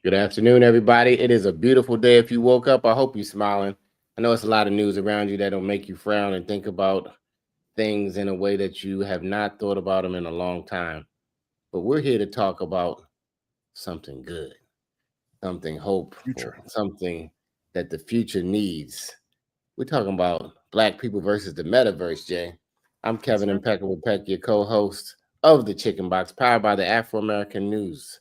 Good afternoon, everybody. It is a beautiful day. If you woke up, I hope you're smiling. I know it's a lot of news around you that'll make you frown and think about things in a way that you have not thought about them in a long time. But we're here to talk about something good, something hopeful, Future. something that the future needs. We're talking about Black people versus the metaverse, Jay. I'm Kevin MPECKABLE Peck, your co-host of the Chicken Box, powered by the Afro-American News.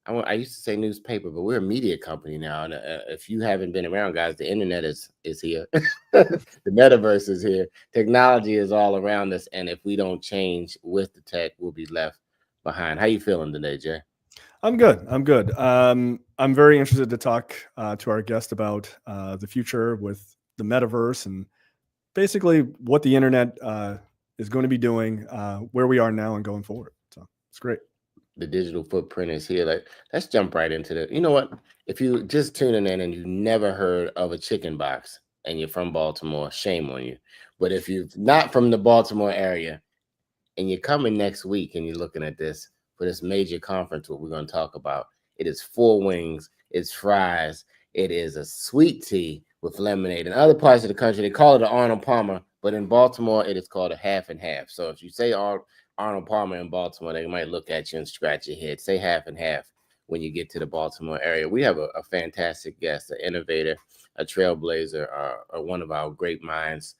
I used to say newspaper, but we're a media company now. And if you haven't been around, guys, the internet is here. The metaverse is here. Technology is all around us, and if we don't change with the tech, we'll be left behind. How you feeling today, Jay? I'm good. I'm very interested to talk to our guest about the future with the metaverse and basically what the internet is going to be doing, where we are now and going forward. So it's great. The digital footprint is here. Let's jump right into the. You know what? If you just tuning in and you never heard of a chicken box and you're from Baltimore, shame on you. But if you're not from the Baltimore area and you're coming next week and you're looking at this for this major conference, what we're going to talk about, it is 4 wings, it's fries, it is a sweet tea with lemonade. In other parts of the country, they call it an Arnold Palmer, but in Baltimore, it is called a half and half. So if you say Arnold Palmer in Baltimore, they might look at you and scratch your head. Say half and half when you get to the Baltimore area. We have a fantastic guest, an innovator, a trailblazer, one of our great minds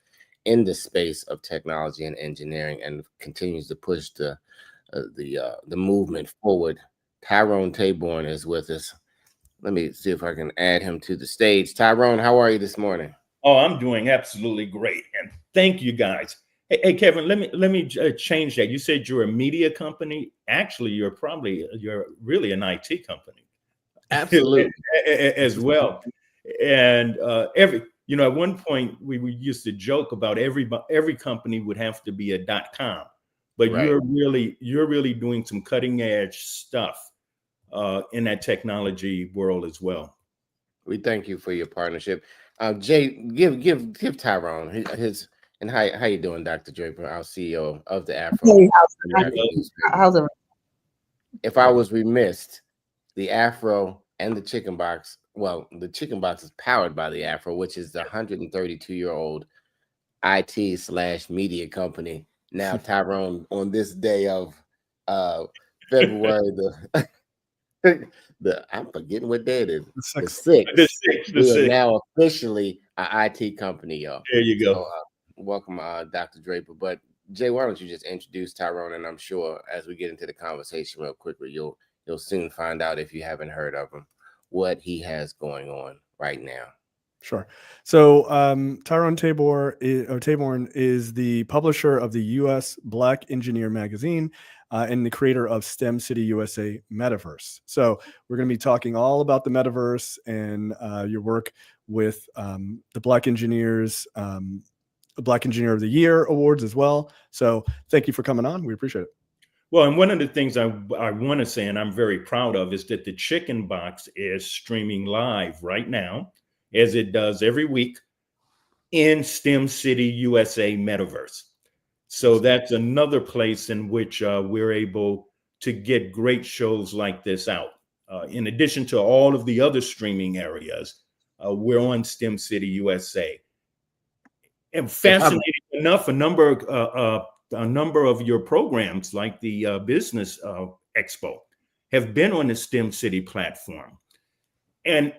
in the space of technology and engineering, and continues to push the movement forward. Tyrone Taborn is with us. Let me see if I can add him to the stage. Tyrone, how are you this morning? Oh, I'm doing absolutely great, and thank you guys. Hey, Kevin, let me change that. You said you're a media company. Actually, you're really an IT company. Absolutely. As well. And at one point we used to joke about every company would have to be a .com, but Right. you're really doing some cutting edge stuff in that technology world as well. We thank you for your partnership. Jay, give Tyrone his and how you doing, Dr. Draper, our CEO of the AFRO. Hey, how's it? If I was remiss, the AFRO and the Chicken Box. Well, the Chicken Box is powered by the AFRO, which is the 132-year-old IT/media company. Now, Tyrone, on this day of February I'm forgetting what day it is. The 6th. We are now officially an IT company, y'all. There you go. So, welcome, Dr. Draper. But Jay, why don't you just introduce Tyrone? And I'm sure as we get into the conversation real quickly, you'll soon find out, if you haven't heard of him, what he has going on right now. Sure. So Tyrone Taborn is the publisher of the U.S. Black Engineer magazine and the creator of STEM City USA Metaverse. So we're going to be talking all about the metaverse and your work with the Black Engineers, the Black Engineer of the Year awards as well. So thank you for coming on. We appreciate it. Well, and one of the things I want to say, and I'm very proud of, is that the Chicken Box is streaming live right now, as it does every week, in STEM City USA Metaverse. So that's another place in which we're able to get great shows like this out. In addition to all of the other streaming areas, we're on STEM City USA. And fascinating enough, a number of your programs, like the Business Expo, have been on the STEM City platform. And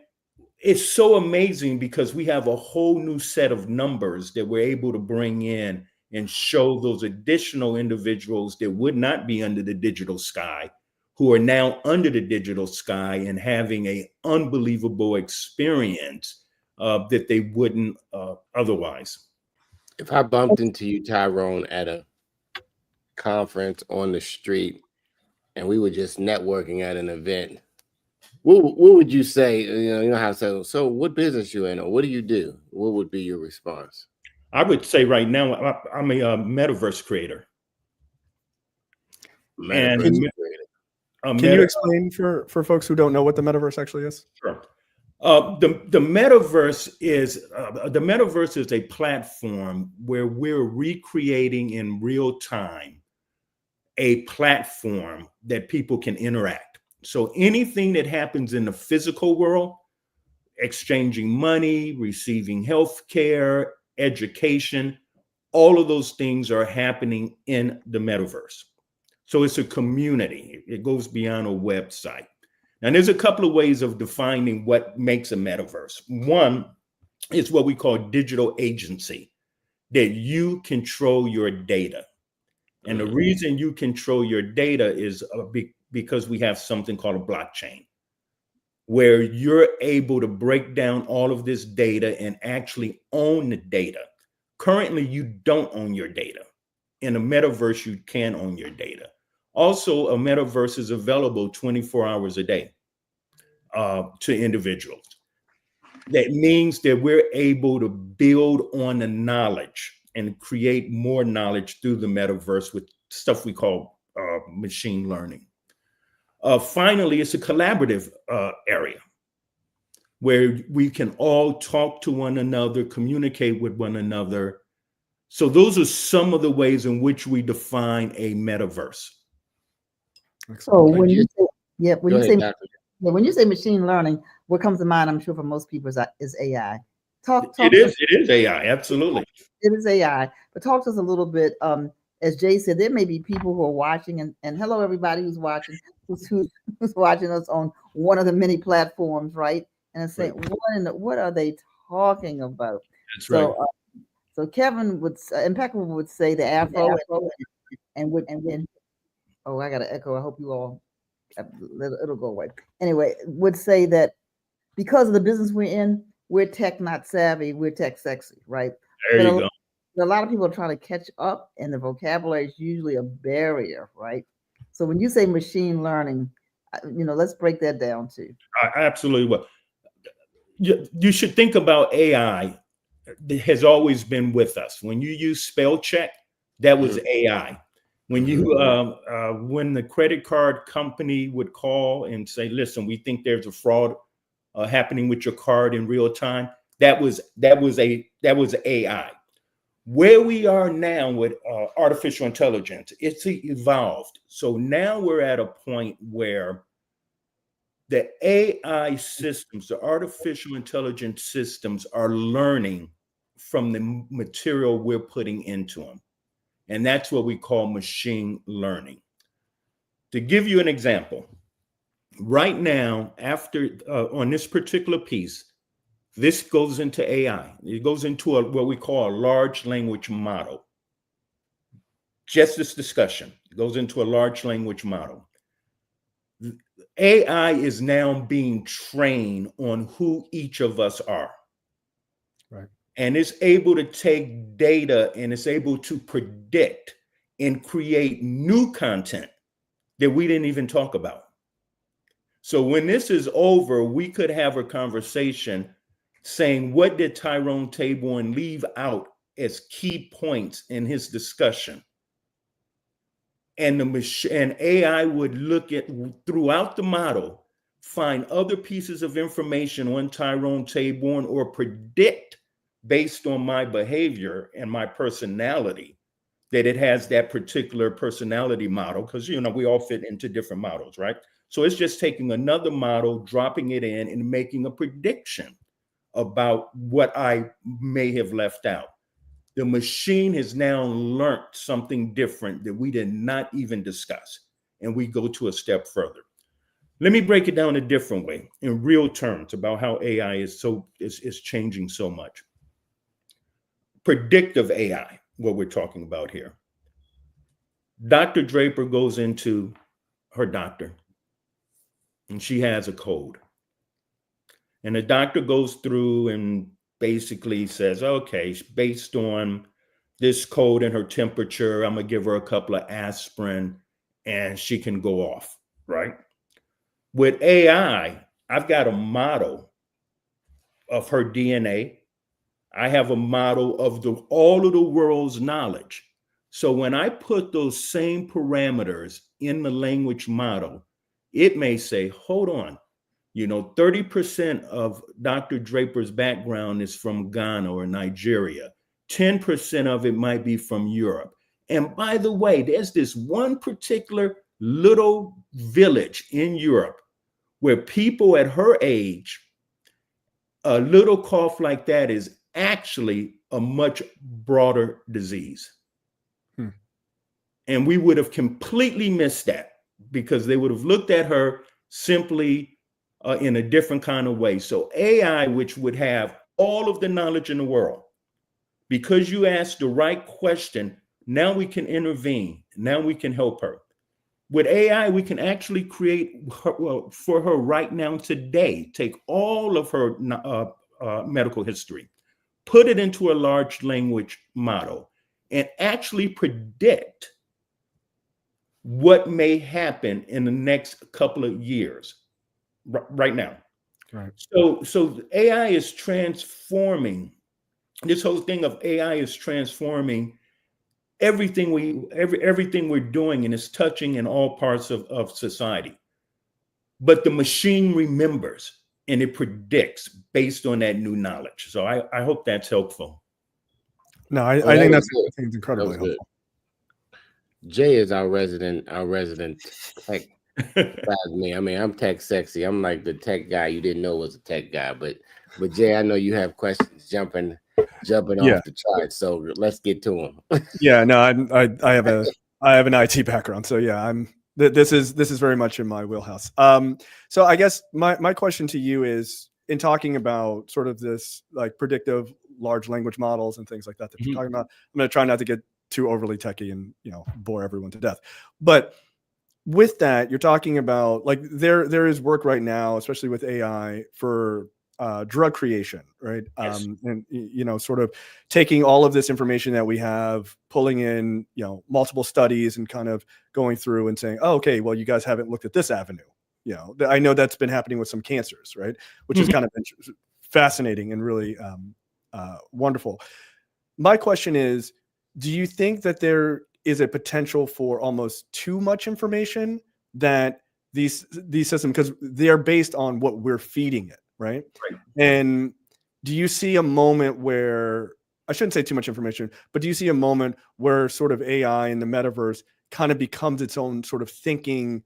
it's so amazing because we have a whole new set of numbers that we're able to bring in and show those additional individuals that would not be under the digital sky, who are now under the digital sky and having an unbelievable experience that they wouldn't otherwise. If I bumped into you, Tyrone, at a conference on the street and we were just networking at an event, what would you say? You know how to say, so what business you in, or what do you do? What would be your response? I would say right now I'm a metaverse creator. Can you explain for folks who don't know what the metaverse actually is? Sure. The metaverse is a platform where we're recreating in real time a platform that people can interact. So anything that happens in the physical world, exchanging money, receiving health care, education, all of those things are happening in the metaverse. So it's a community. It goes beyond a website. Now, there's a couple of ways of defining what makes a metaverse. One is what we call digital agency, that you control your data. And the reason you control your data is because we have something called a blockchain, where you're able to break down all of this data and actually own the data. Currently, you don't own your data. In a metaverse, you can own your data. Also, a metaverse is available 24 hours a day to individuals. That means that we're able to build on the knowledge and create more knowledge through the metaverse with stuff we call machine learning. Finally, it's a collaborative area where we can all talk to one another, communicate with one another. So those are some of the ways in which we define a metaverse. So when you say, when you say machine learning, what comes to mind, I'm sure for most people, is AI. It is AI, absolutely. It is AI. But talk to us a little bit. As Jay said, there may be people who are watching, and hello everybody who's watching, who's watching us on one of the many platforms, right? And saying, what are they talking about? That's right. So Kevin Impeccable would say the AFRO, and oh, I got an echo. I hope you all, it'll go away. Anyway, would say that because of the business we're in, we're tech not savvy, we're tech sexy, right? There you go. A lot of people are trying to catch up, and the vocabulary is usually a barrier, right? So when you say machine learning, let's break that down too. Absolutely. Well, you should think about AI. It has always been with us. When you use spell check, that was AI. When you when the credit card company would call and say, "Listen, we think there's a fraud happening with your card in real time," that was AI. Where we are now with artificial intelligence, it's evolved. So now we're at a point where the AI systems, the artificial intelligence systems, are learning from the material we're putting into them. And that's what we call machine learning. To give you an example, right now, after on this particular piece, this goes into AI. It goes into what we call a large language model. Just this discussion goes into a large language model. AI is now being trained on who each of us are. Right. And it's able to take data and it's able to predict and create new content that we didn't even talk about. So when this is over, we could have a conversation saying, what did Tyrone Taborn leave out as key points in his discussion? And and AI would look at throughout the model, find other pieces of information on Tyrone Taborn, or predict based on my behavior and my personality that it has that particular personality model, because we all fit into different models, right? So it's just taking another model, dropping it in, and making a prediction about what I may have left out. The machine has now learned something different that we did not even discuss, and we go to a step further. Let me break it down a different way in real terms about how AI is changing so much. Predictive AI, what we're talking about here. Dr. Draper goes into her doctor, and she has a code. And the doctor goes through and basically says, okay, based on this code and her temperature, I'm going to give her a couple of aspirin and she can go off, right? With AI, I've got a model of her DNA. I have a model of all of the world's knowledge. So when I put those same parameters in the language model, it may say, hold on, 30% of Dr. Draper's background is from Ghana or Nigeria. 10% of it might be from Europe. And by the way, there's this one particular little village in Europe where people at her age, a little cough like that is actually a much broader disease. And we would have completely missed that because they would have looked at her simply in a different kind of way. So AI, which would have all of the knowledge in the world, because you asked the right question, now we can intervene. Now we can help her. With AI, we can actually create for her right now today, take all of her medical history, put it into a large language model, and actually predict what may happen in the next couple of years right now. Right. So AI is transforming. This whole thing of AI is transforming everything we're doing, and it's touching in all parts of society. But the machine remembers and it predicts based on that new knowledge. So I hope that's helpful. No, I think that's incredibly That helpful. Jay is our resident tech me. I mean, I'm tech sexy. I'm like the tech guy you didn't know was a tech guy. But Jay, I know you have questions jumping off the charts. So let's get to them. Yeah, no, I have an IT background, so yeah, this is very much in my wheelhouse. So I guess my question to you is, in talking about sort of this like predictive large language models and things like that you're talking about, I'm going to try not to get too overly techie and bore everyone to death. But with that, you're talking about like there is work right now, especially with AI, for drug creation, right? Yes. And sort of taking all of this information that we have, pulling in multiple studies and kind of going through and saying, oh, okay, well, you guys haven't looked at this avenue. I know that's been happening with some cancers, right? Which is kind of fascinating and really wonderful. My question is, do you think that there is a potential for almost too much information that these systems, because they are based on what we're feeding it, right? And do you see a moment where, I shouldn't say too much information, but do you see a moment where sort of AI in the metaverse kind of becomes its own sort of thinking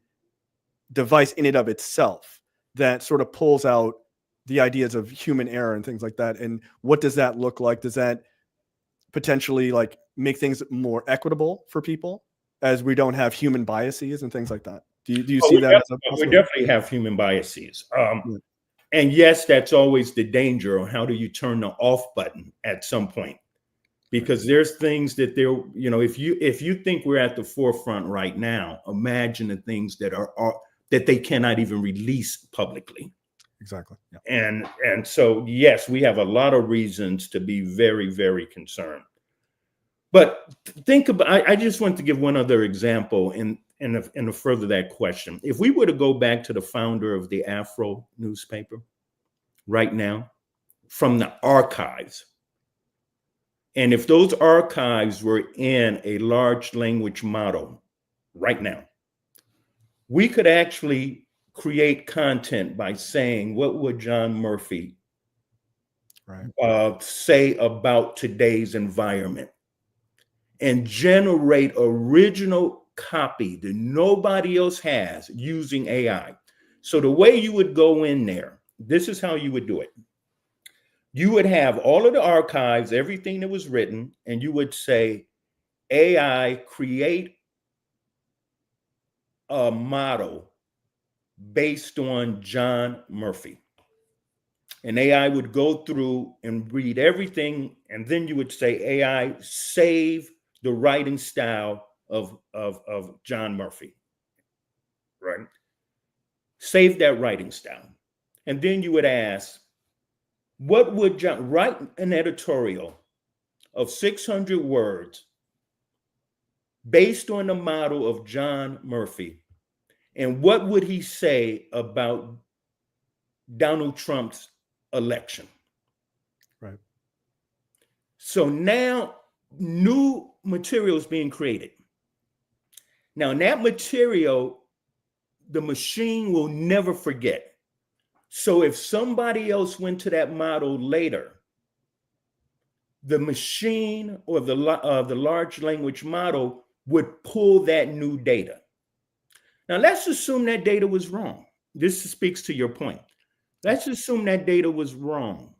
device in and of itself that sort of pulls out the ideas of human error and things like that? And what does that look like? Does that potentially like make things more equitable for people, as we don't have human biases and things like that? Do you see that as a possibility? We definitely have human biases. And yes, that's always the danger. Or how do you turn the off button at some point? Because there's things that if you think we're at the forefront right now, imagine the things that are that they cannot even release publicly. Exactly. Yeah. And so, yes, we have a lot of reasons to be very, very concerned. But think about, I just want to give one other example in further that question. If we were to go back to the founder of the AFRO newspaper right now, from the archives, and if those archives were in a large language model right now, we could actually create content by saying, what would John Murphy say about today's environment, and generate original copy that nobody else has using AI. So the way you would go in there, this is how you would do it. You would have all of the archives, everything that was written, and you would say, AI, create a model based on John Murphy. And AI would go through and read everything, and then you would say, AI, save the writing style of John Murphy, right? Save that writing style. And then you would ask, what would John write an editorial of 600 words based on the model of John Murphy? And what would he say about Donald Trump's election? Right. So now new material is being created. Now, in that material, the machine will never forget. So if somebody else went to that model later, the machine or the large language model would pull that new data. Now, let's assume that data was wrong. This speaks to your point. Let's assume that data was wrong.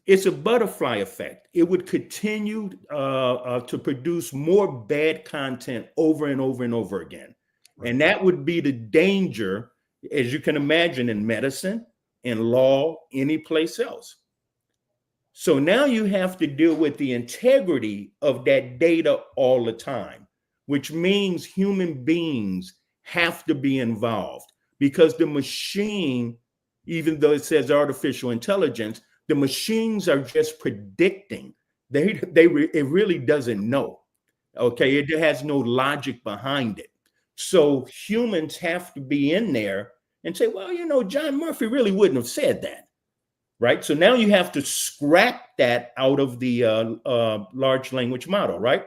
It's a butterfly effect. It would continue to produce more bad content over and over and over again. Right. And that would be the danger, as you can imagine, in medicine, in law, any place else. So now you have to deal with the integrity of that data all the time, which means human beings have to be involved, because the machine, even though it says artificial intelligence, the machines are just predicting. It really doesn't know. Okay, it has no logic behind it. So humans have to be in there and say, well, you know, John Murphy really wouldn't have said that, right? So now you have to scrap that out of the large language model, right?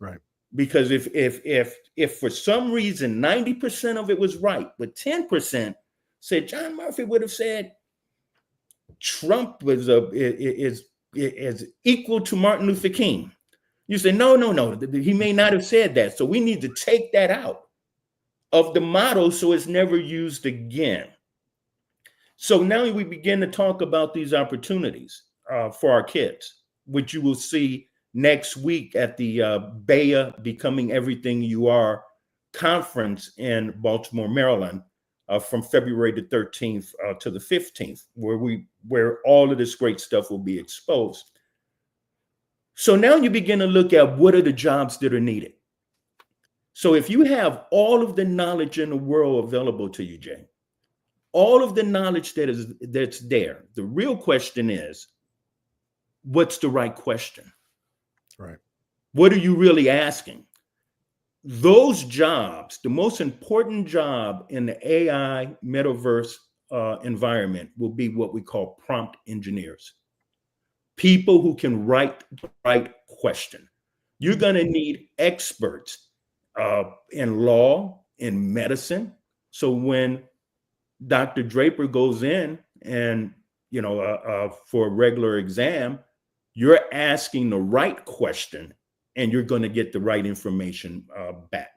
Right. Because if for some reason 90% of it was right, but 10% said John Murphy would have said Trump was is equal to Martin Luther King. You say, no, he may not have said that. So we need to take that out of the model so it's never used again. So now we begin to talk about these opportunities for our kids, which you will see next week at the Bea Becoming Everything You Are conference in Baltimore, Maryland. From February the 13th to the 15th, where all of this great stuff will be exposed. So now you begin to look at what are the jobs that are needed. So if you have all of the knowledge in the world available to you, Jay, all of the knowledge that's there, the real question is, what's the right question? Right. What are you really asking? Those jobs, the most important job in the AI metaverse environment will be what we call prompt engineers. People who can write the right question. You're going to need experts in law, in medicine. So when Dr. Draper goes in and, you know, for a regular exam, you're asking the right question and you're going to get the right information back.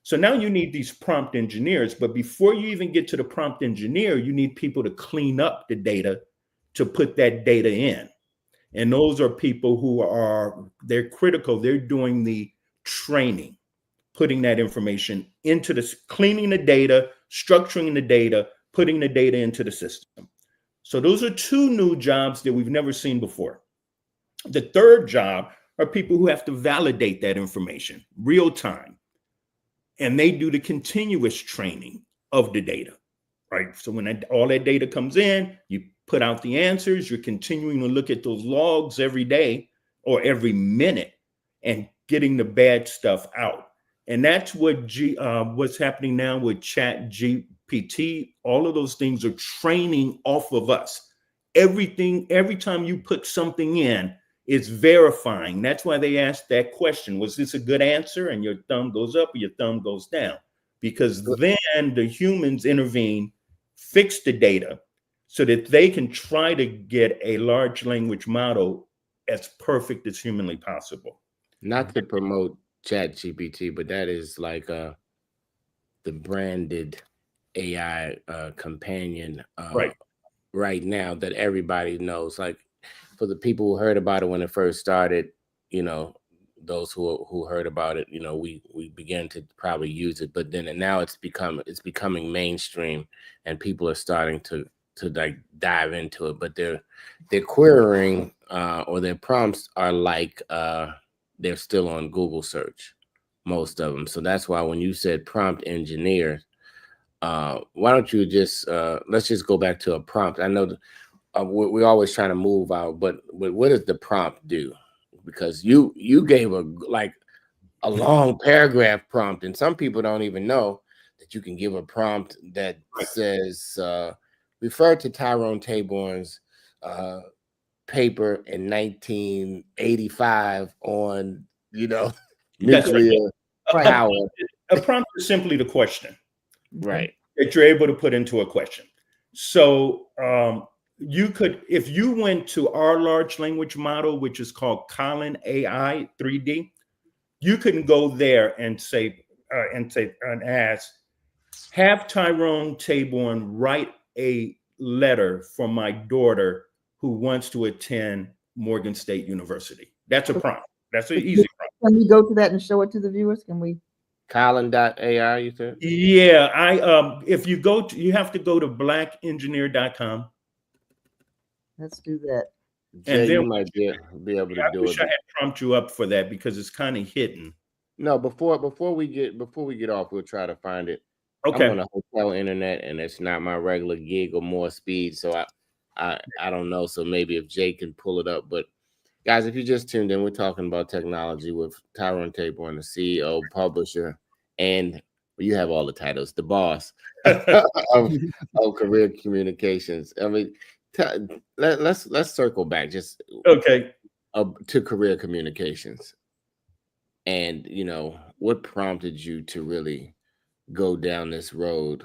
So now you need these prompt engineers, but before you even get to the prompt engineer, you need people to clean up the data to put that data in. And those are people who they're critical. They're doing the training, putting that information into cleaning the data, structuring the data, putting the data into the system. So those are two new jobs that we've never seen before. The third job are people who have to validate that information real time. And they do the continuous training of the data, right? So when all that data comes in, you put out the answers, you're continuing to look at those logs every day or every minute and getting the bad stuff out. And that's what's happening now with Chat GPT. All of those things are training off of us. Every time you put something in, it's verifying. That's why they asked that question. Was this a good answer? And your thumb goes up or your thumb goes down. Because then the humans intervene, fix the data so that they can try to get a large language model as perfect as humanly possible. Not to promote Chat GPT, but that is like the branded AI companion right now that everybody knows. Like, for the people who heard about it when it first started, you know, those who heard about it, you know, we began to probably use it, but then and now it's becoming mainstream, and people are starting to like dive into it. But their querying or their prompts are like they're still on Google search, most of them. So that's why when you said prompt engineer, why don't you just let's just go back to a prompt. I know we're always trying to move out, but what does the prompt do? Because you gave a long paragraph prompt, and some people don't even know that you can give a prompt that says refer to Tyrone Taborn's paper in 1985 on, you know, nuclear power. A prompt is simply the question, right, that you're able to put into a question. So you could, if you went to our large language model, which is called Colin AI 3D, you can go there and say, and ask, have Tyrone Taborn write a letter for my daughter who wants to attend Morgan State University. That's a prompt. That's an easy prompt. Can we go to that and show it to the viewers? Can we? Colin.ar, you said? Yeah, if you go to, you have to go to blackengineer.com. Let's do that. Jay, And then you might be able to do I wish it. I had prompt you up for that because it's kind of hidden. No, before we get off, we'll try to find it. Okay. I'm on a hotel internet, and it's not my regular gig or more speed, so I don't know. So maybe if Jay can pull it up. But guys, if you just tuned in, we're talking about technology with Tyrone Taborn, the CEO, publisher, and you have all the titles, the boss of career communications. I mean, let's circle back just Okay. To career communications, and what prompted you to really go down this road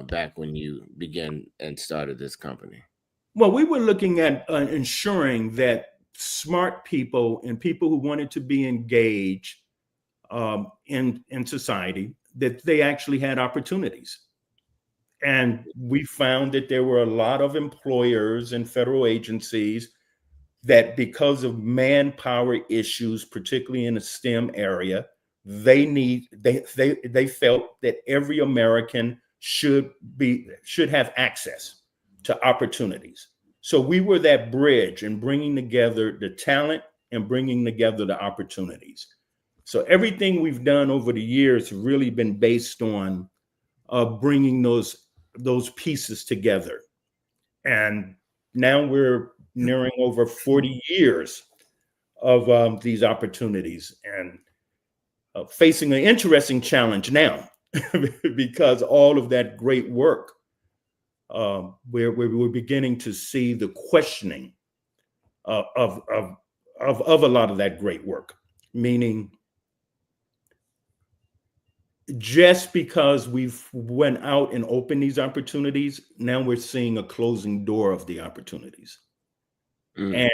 back when you began and started this company? Well, we were looking at ensuring that smart people and people who wanted to be engaged in society, that they actually had opportunities. And we found that there were a lot of employers and federal agencies that, because of manpower issues, particularly in the STEM area, they felt that every American should have access to opportunities. So we were that bridge in bringing together the talent and bringing together the opportunities. So everything we've done over the years has really been based on bringing those pieces together. And now we're nearing over 40 years of these opportunities, and facing an interesting challenge now because all of that great work, we're beginning to see the questioning of a lot of that great work, meaning just because we've went out and opened these opportunities, now we're seeing a closing door of the opportunities. And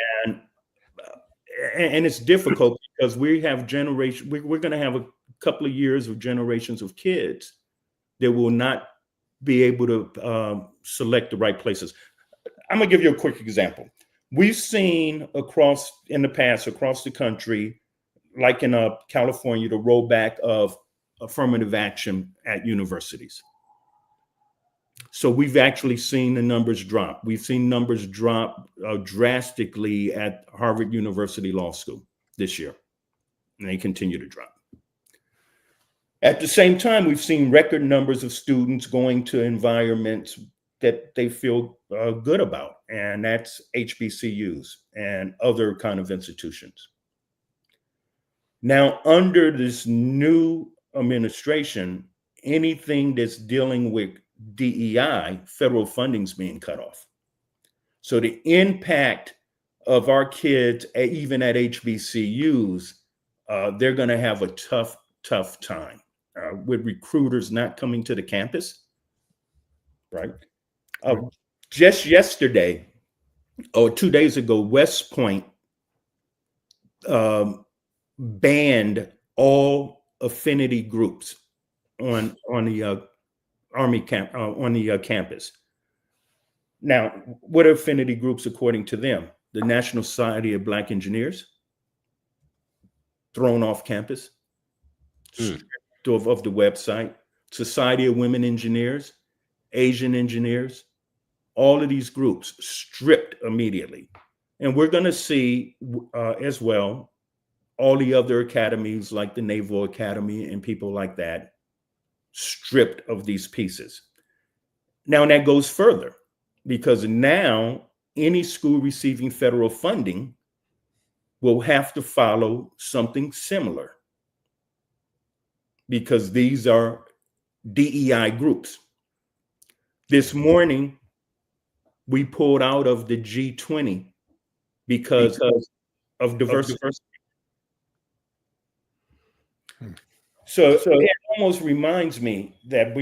it's difficult because we have we're going to have a couple of years of generations of kids that will not be able to select the right places. I'm going to give you a quick example. We've seen in the past across the country, like in California, the rollback of affirmative action at universities. So we've actually seen the numbers drop. We've seen numbers drop drastically at Harvard University Law School this year, and they continue to drop. At the same time, we've seen record numbers of students going to environments that they feel good about, and that's HBCUs and other kind of institutions. Now, under this new administration, anything that's dealing with DEI, federal funding's being cut off. So the impact of our kids, even at HBCUs, they're going to have a tough time with recruiters not coming to the campus, right? Just yesterday, or 2 days ago, West Point banned all affinity groups on the Army camp on the campus. Now, what are affinity groups according to them? The National Society of Black Engineers, thrown off campus, of the website. Society of Women Engineers, Asian Engineers, all of these groups stripped immediately. And we're going to see as well all the other academies like the Naval Academy and people like that stripped of these pieces. Now, that goes further because now any school receiving federal funding will have to follow something similar because these are DEI groups. This morning, we pulled out of the G20 because of diversity. So it almost reminds me that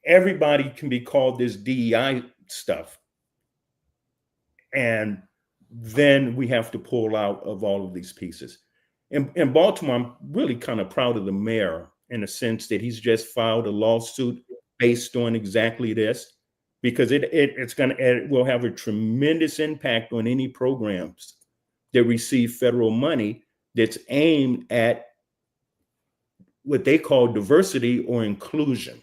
everybody can be called this DEI stuff. And then we have to pull out of all of these pieces. In Baltimore, I'm really kind of proud of the mayor in a sense that he's just filed a lawsuit based on exactly this, because it will have a tremendous impact on any programs that receive federal money that's aimed at what they call diversity or inclusion.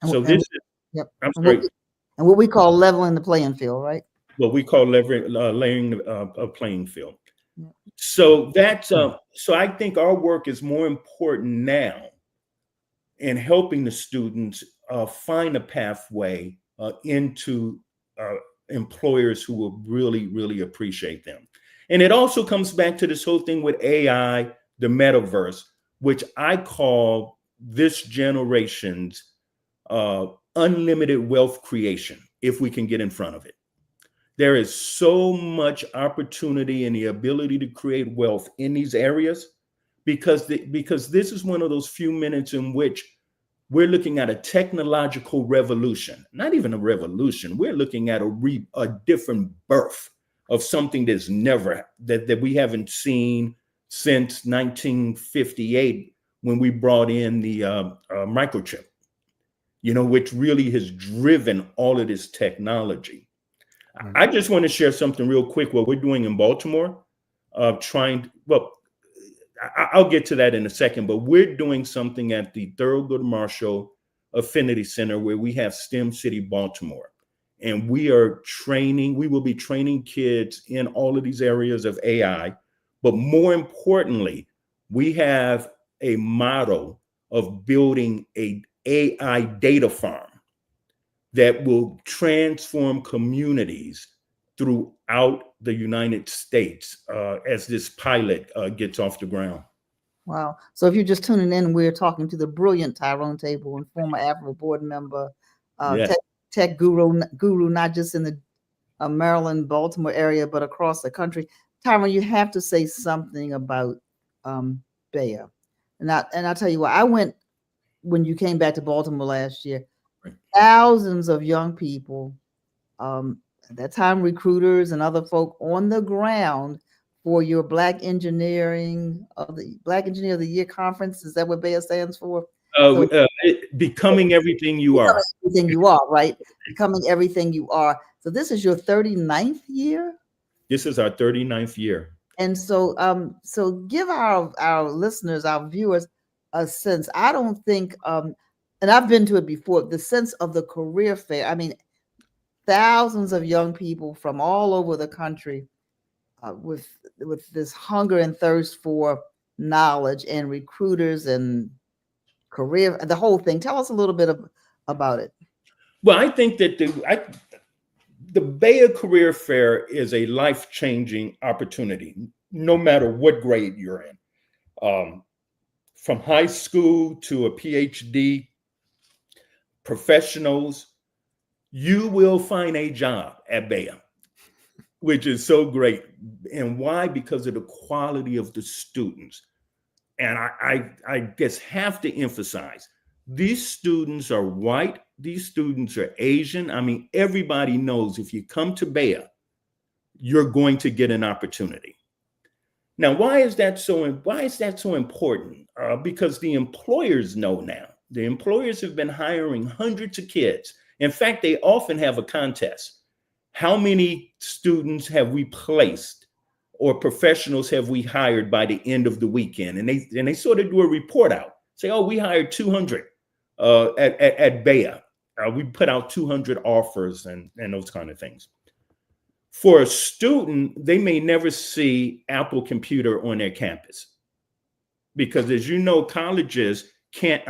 So this is, yep. I'm sorry, And what we call leveling the playing field, right? what we call laying a playing field. Yep. So that's so I think our work is more important now in helping the students find a pathway into employers who will really, really appreciate them. And it also comes back to this whole thing with AI, the metaverse, which I call this generation's unlimited wealth creation, if we can get in front of it. There is so much opportunity and the ability to create wealth in these areas, because this is one of those few minutes in which we're looking at a technological revolution. Not even a revolution. We're looking at a different birth of something that's that we haven't seen since 1958, when we brought in the microchip, which really has driven all of this technology. I just want to share something real quick. What we're doing in Baltimore, I'll get to that in a second, but we're doing something at the Thurgood Marshall Affinity Center, where we have STEM City Baltimore. And we will be training kids in all of these areas of AI. But more importantly, we have a model of building an AI data farm that will transform communities throughout the United States as this pilot gets off the ground. Wow. So if you're just tuning in, we're talking to the brilliant Tyrone Taborn, former AFRO board member, Yes. tech guru, not just in the Maryland, Baltimore area, but across the country. Tyrone, you have to say something about Bea. And I'll tell you what, I went when you came back to Baltimore last year. Right. Thousands of young people, at that time recruiters and other folk on the ground for your Black Engineer of the Year conference. Is that what Bea stands for? Becoming everything you are. Everything you are, right? Becoming everything you are. So this is your 39th year? This is our 39th year. And so so give our listeners, our viewers, a sense. I don't think and I've been to it before, the sense of the career fair. I mean, thousands of young people from all over the country with this hunger and thirst for knowledge, and recruiters and career, the whole thing. Tell us a little bit about it. Well, I think that the Bea Career Fair is a life-changing opportunity, no matter what grade you're in. From high school to a PhD, professionals, you will find a job at Bea, which is so great. And why? Because of the quality of the students. And I just have to emphasize, these students are white, these students are Asian. I mean, everybody knows if you come to Bea, you're going to get an opportunity. Now, why is that so important? Because the employers know now. The employers have been hiring hundreds of kids. In fact, they often have a contest. How many students have we placed or professionals have we hired by the end of the weekend? And they sort of do a report out. Say, oh, we hired 200 at Bea. We put out 200 offers and those kind of things. For a student, they may never see Apple Computer on their campus. Because as you know, companies can't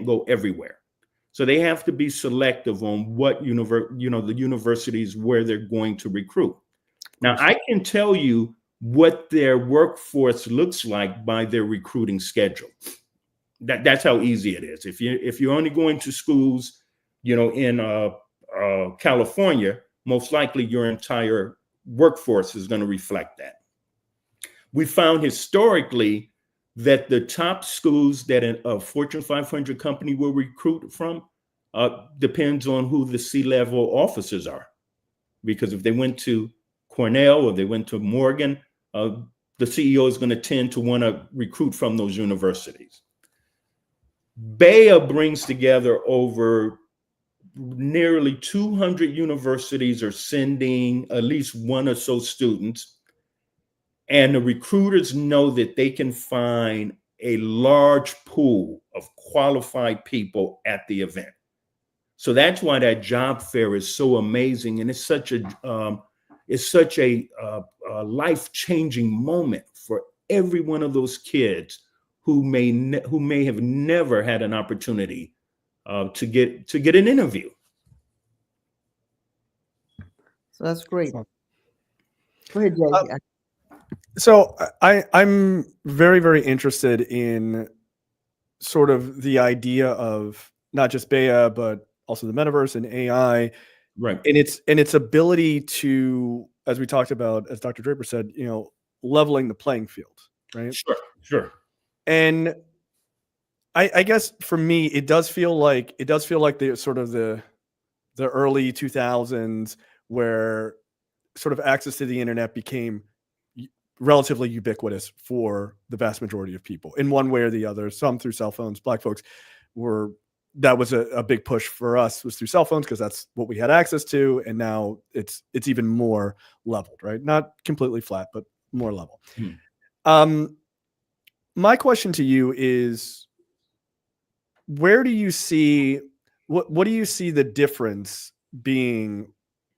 go everywhere. So they have to be selective on what the universities where they're going to recruit. Now, I can tell you what their workforce looks like by their recruiting schedule. That's how easy it is. If you're only going to schools, in California, most likely your entire workforce is going to reflect that. We found historically that the top schools that a Fortune 500 company will recruit from depends on who the C-level officers are. Because if they went to Cornell or they went to Morgan, the CEO is going to tend to want to recruit from those universities. BEA brings together over nearly 200 universities are sending at least one or so students. And the recruiters know that they can find a large pool of qualified people at the event. So that's why that job fair is so amazing, and it's such a life-changing moment for every one of those kids who may have never had an opportunity to get an interview. So that's great. Go ahead, Jay. So I'm very, very interested in sort of the idea of not just BEA, but also the metaverse and AI, Right. and its ability to, as we talked about, as Dr. Draper said, leveling the playing field, right? Sure. And I guess for me, it does feel like the sort of the early 2000s, where sort of access to the internet became relatively ubiquitous for the vast majority of people in one way or the other. Some through cell phones. Black folks that was a big push for us, was through cell phones, because that's what we had access to. And now it's even more leveled, right? Not completely flat, but more level. My question to you is, where do you see, what do you see the difference being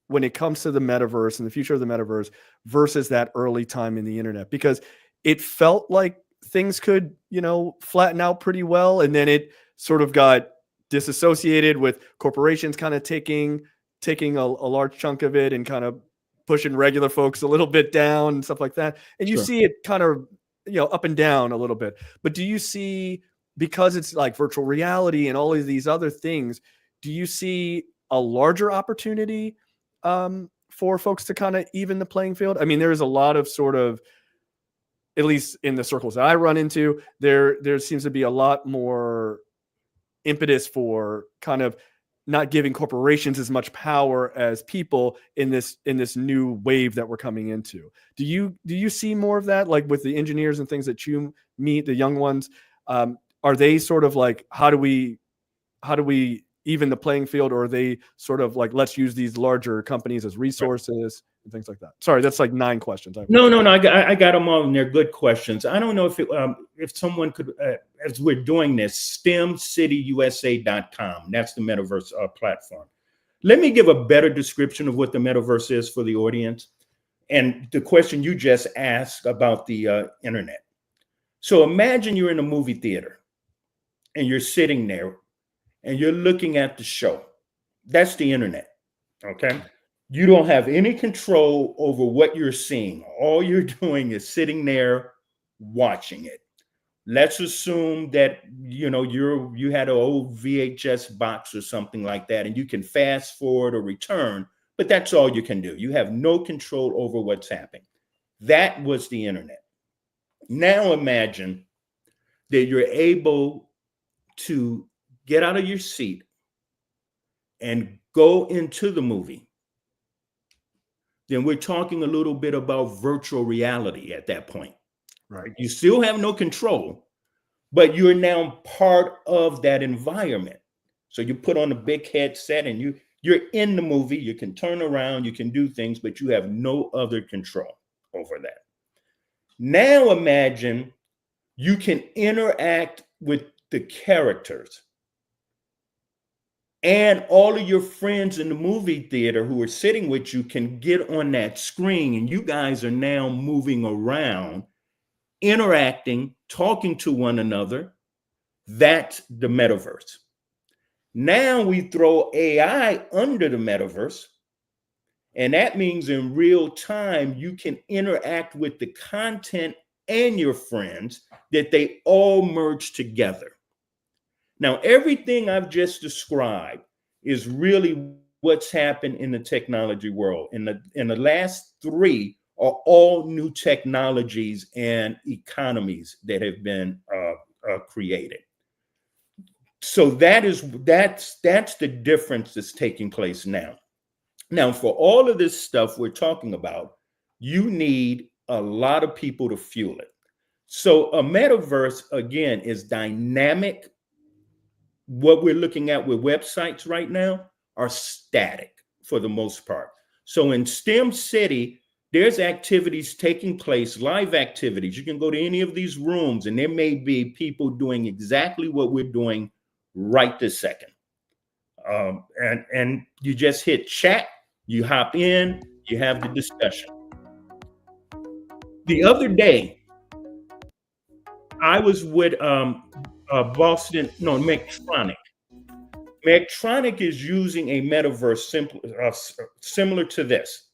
when it comes to the metaverse and the future of the metaverse versus that early time in the internet? Because it felt like things could, flatten out pretty well. And then it sort of got disassociated with corporations kind of taking a large chunk of it and kind of pushing regular folks a little bit down and stuff like that. And you see it kind of, up and down a little bit. But do you see, because it's like virtual reality and all of these other things, do you see a larger opportunity for folks to kind of even the playing field? I mean, there is a lot of sort of, at least in the circles that I run into, there seems to be a lot more impetus for kind of not giving corporations as much power as people in this new wave that we're coming into. Do you see more of that, like with the engineers and things that you meet, the young ones? Are they sort of like, how do we even the playing field, or are they sort of like, let's use these larger companies as resources and things like that? Sorry, that's like 9 questions. No, I got them all, and they're good questions. I don't know if someone could, as we're doing this, STEMCityUSA.com. That's the metaverse platform. Let me give a better description of what the metaverse is for the audience, and the question you just asked about the internet. So imagine you're in a movie theater, and you're sitting there, and you're looking at the show. That's the internet, okay? You don't have any control over what you're seeing. All you're doing is sitting there watching it. Let's assume that you had an old VHS box or something like that, and you can fast forward or return, but that's all you can do. You have no control over what's happening. That was the internet. Now imagine that you're able to get out of your seat and go into the movie. Then we're talking a little bit about virtual reality at that point. Right. You still have no control, but you're now part of that environment. So you put on a big headset and you're in the movie. You can turn around, you can do things, but you have no other control over that. Now imagine you can interact with the characters, and all of your friends in the movie theater who are sitting with you can get on that screen, and you guys are now moving around, interacting, talking to one another. That's the metaverse. Now we throw AI under the metaverse, and that means in real time, you can interact with the content and your friends, that they all merge together. Now, everything I've just described is really what's happened in the technology world. In the last 3 are all new technologies and economies that have been created. So that's the difference that's taking place now. Now, for all of this stuff we're talking about, you need a lot of people to fuel it. So a metaverse, again, is dynamic what we're looking at with websites right now are static for the most part. So in STEM City, there's activities taking place, live activities. You can go to any of these rooms and there may be people doing exactly what we're doing right this second. And you just hit chat, you hop in, you have the discussion. The other day, I was with Boston, no, Medtronic. Medtronic is using a metaverse similar to this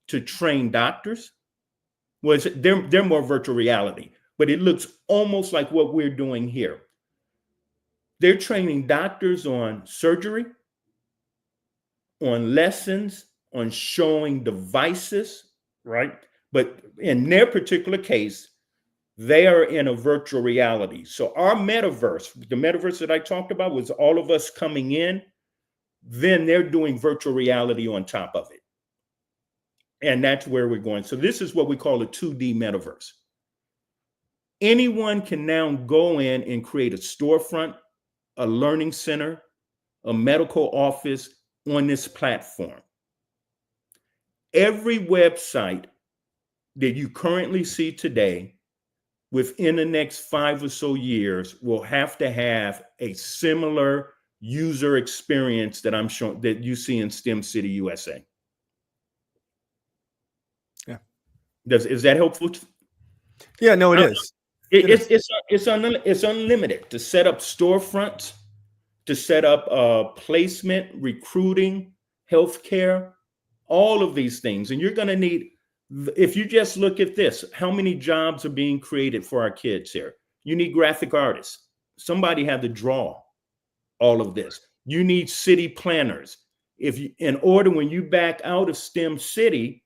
to train doctors. Well, they're more virtual reality, but it looks almost like what we're doing here. They're training doctors on surgery, on lessons, on showing devices, right? But in their particular case, they are in a virtual reality. So our metaverse, the metaverse that I talked about was all of us coming in, then they're doing virtual reality on top of it. And that's where we're going. So this is what we call a 2D metaverse. Anyone can now go in and create a storefront, a learning center, a medical office on this platform. Every website that you currently see today, within the next 5 or so years, will have to have a similar user experience that I'm showing that you see in STEM City USA. Yeah. Is that helpful? Yeah, no, it is. It's unlimited to set up storefronts, to set up placement, recruiting, healthcare, all of these things. And you're going to need, if you just look at this, how many jobs are being created for our kids here? You need graphic artists. Somebody had to draw all of this. You need city planners. When you back out of STEM City,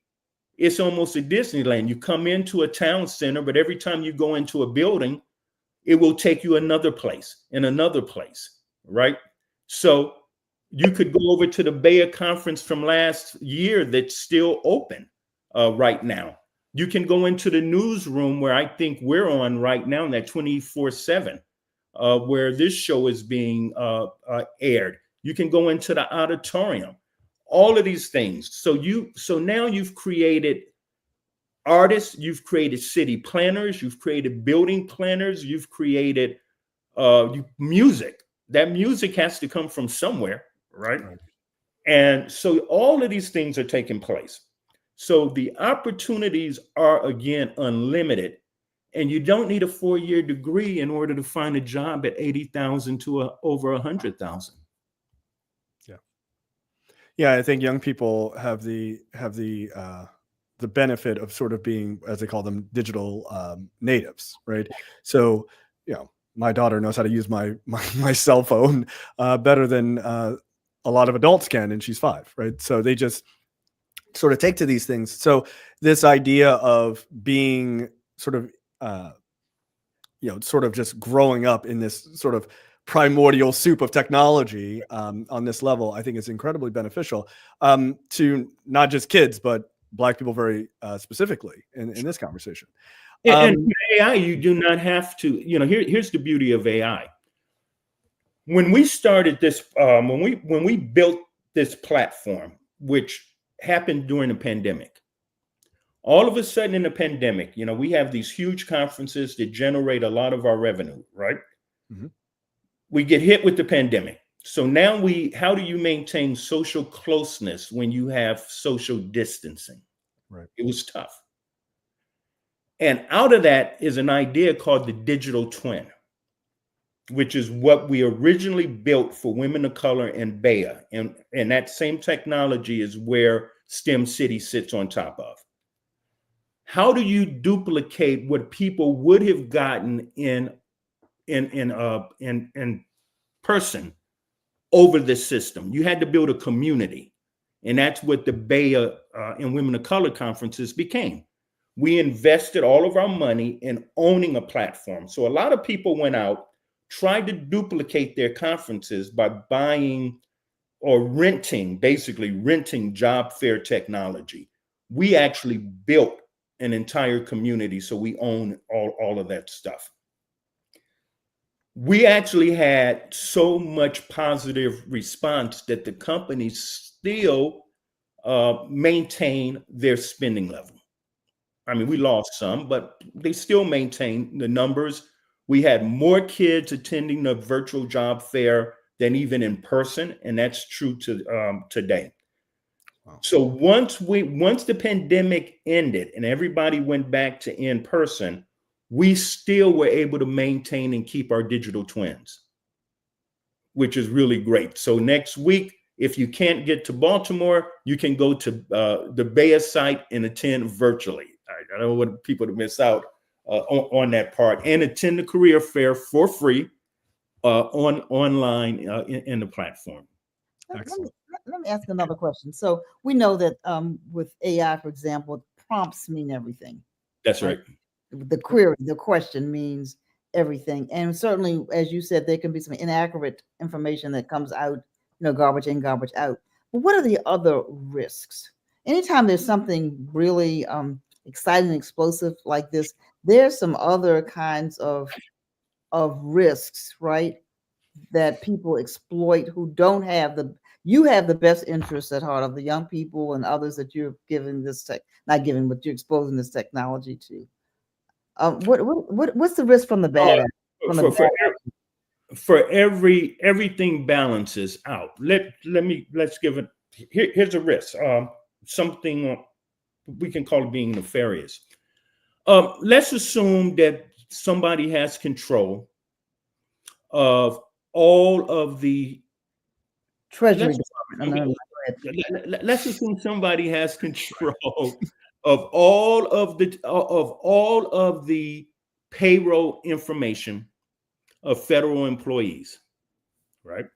it's almost a Disneyland. You come into a town center, but every time you go into a building, it will take you another place and another place, right? So you could go over to the Bayer conference from last year that's still open right now. You can go into the newsroom where I think we're on right now, in that 24/7, where this show is being aired. You can go into the auditorium. All of these things. So now you've created artists, you've created city planners, you've created building planners, you've created music. That music has to come from somewhere, right? And so all of these things are taking place. So the opportunities are, again, unlimited. And you don't need a 4-year degree in order to find a job at 80,000 to over 100,000. Yeah, I think young people have the benefit of sort of being, as they call them, digital natives, right? So, my daughter knows how to use my cell phone better than a lot of adults can, and she's 5, right? So they just sort of take to these things. So this idea of being sort of, sort of just growing up in this sort of primordial soup of technology on this level, I think is incredibly beneficial to not just kids, but Black people very specifically in this conversation. And with AI, you do not have to, here's the beauty of AI. When we started this, when we built this platform, which happened during the pandemic, all of a sudden in the pandemic, we have these huge conferences that generate a lot of our revenue, right? Mm-hmm. We get hit with the pandemic. So now how do you maintain social closeness when you have social distancing? Right. It was tough. And out of that is an idea called the digital twin, which is what we originally built for women of color in Bayer. And that same technology is where STEM City sits on top of. How do you duplicate what people would have gotten in person over this system? You had to build a community. And that's what the Bayer and Women of Color conferences became. We invested all of our money in owning a platform. So a lot of people went out, tried to duplicate their conferences by buying or basically renting job fair technology. We actually built an entire community, so we own all of that stuff. we actually had so much positive response that the companies still maintain their spending level. I mean, we lost some, but they still maintain the numbers. We had more kids attending the virtual job fair than even in person, and that's true to today. Wow. So once the pandemic ended and everybody went back to in person, we still were able to maintain and keep our digital twins, which is really great. So next week, if you can't get to Baltimore, you can go to the Bayer site and attend virtually. I don't want people to miss out on that part, and attend the career fair for free online in the platform. Let me ask another question. So we know that with AI, for example, prompts mean everything. That's right. The query, the question means everything. And certainly, as you said, there can be some inaccurate information that comes out, garbage in, garbage out. But what are the other risks? Anytime there's something really exciting and explosive like this, there's some other kinds of risks, right? That people exploit who don't have you have the best interests at heart of the young people and others that you're giving this not giving, but you're exposing this technology to. What's the risk from the bad? For everything balances out. Let's give it. Here's a risk. Something we can call it being nefarious. Let's assume that somebody has control of all of the Treasury Department. Let's assume somebody has control of all of the payroll information of federal employees, right?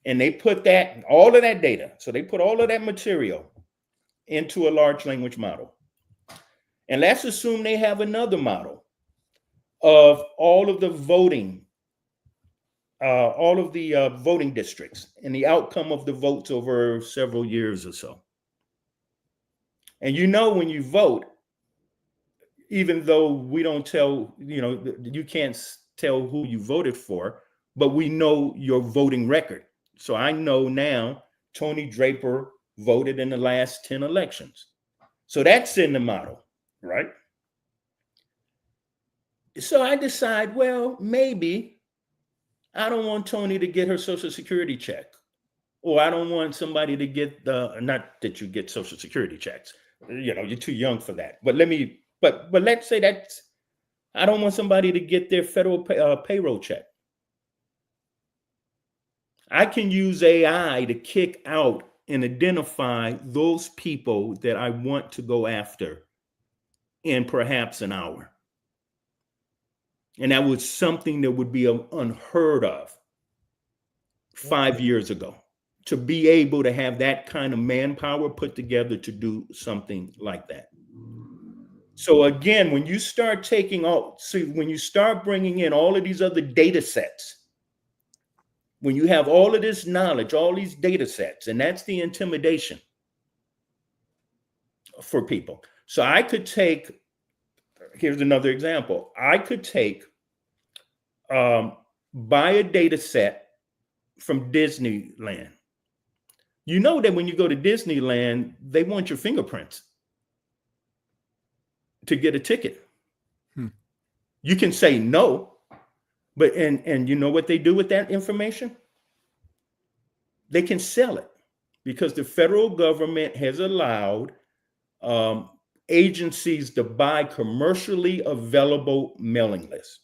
And they put all of that data. So they put all of that material into a large language model. And let's assume they have another model of all of the voting districts and the outcome of the votes over several years or so. And when you vote, even though we don't tell, you can't tell who you voted for, but we know your voting record. So I know now Tony Draper voted in the last 10 elections. So that's in the model, right? So I decide, well, maybe I don't want Tony to get her Social Security check, or I don't want somebody to get not that you get Social Security checks, you're too young for that. But let's say I don't want somebody to get their federal payroll check. I can use AI to kick out and identify those people that I want to go after in perhaps an hour. And that was something that would be unheard of 5 years ago, to be able to have that kind of manpower put together to do something like that. So again, when you start when you start bringing in all of these other data sets, when you have all of this knowledge, all these data sets, and that's the intimidation for people. So here's another example. I could buy a data set from Disneyland. You know that when you go to Disneyland, they want your fingerprints to get a ticket. You can say no, but and you know what they do with that information? They can sell it, because the federal government has allowed agencies to buy commercially available mailing lists.